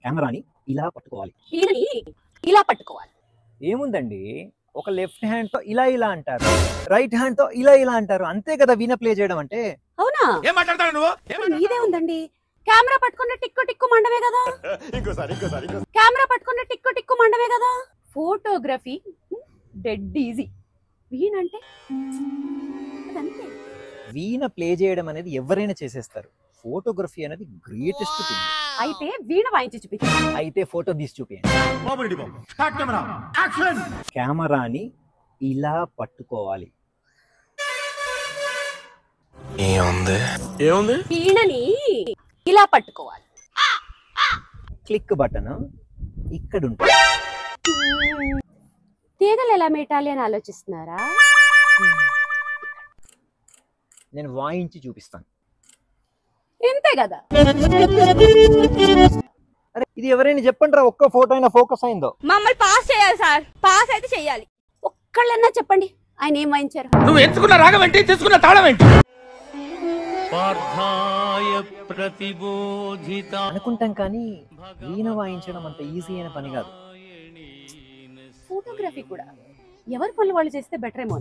కెమెరాని ఇలా పట్టుకోవాలి. వీణని ఇలా పట్టుకోవాలి. ఏముందండి, ఒక లెఫ్ట్ హ్యాండ్ తో ఇలా ఇలా అంటారు, రైట్ హ్యాండ్ తో ఇలా ఇలా అంటారు, అంతే కదా వీణ ప్లే చేయడం అంటే. అవునా? ఏం మాట్లాడతాడు నువ్వు? మీదే ఉందండి. కెమెరా పట్టుకున్న టిక్కు టిక్కు మండమే కదా. కెమెరా పట్టుకున్న టిక్కు టిక్కు మండమే కదా. Photography dead easy. వీణ అంటే అదంతే. వీణ ప్లే చేయడం అనేది ఎవరైనా చేసేస్తారు. ఫోటోగ్రఫీ అనేది గ్రేటెస్ట్ థింగ్. అయితే వీణ వాయించి చూపించండి. అయితే ఫోటో తీసి చూపించండి. కెమెరాని ఇలా పట్టుకోవాలి. ఏముంది? వీణని ఇలా పట్టుకోవాలి. క్లిక్ బటన్ ఇక్కడ ఉంటుంది. తీగలు ఎలా మెటాలి అని ఆలోచిస్తున్నారా? నేను వాయించి చూపిస్తాను. ఇంతే కదా. అరే ఇది ఎవరైనా చెప్పండి రా, ఒక్క ఫోటో అయినా ఫోకస్ అయిందో. మమ్మల్ని పాస్ చేయాలి సార్, పాస్ అయితే చెయ్యాలి. ఒక్కళ్ళన్నా చెప్పండి ఆయన ఏం వాయించారు. నువ్వు ఎంచుకున్న రాగం ఏంటి, తీసుకున్న తాళం ఏంటి? అనుకుంటాం కానీ వీణ వాయించడం అంత ఈజీ అయిన పని కాదు. ఫోటోగ్రఫీ కూడా ఎవరి పనులు వాళ్ళు చేస్తే బెటర్ ఏమో.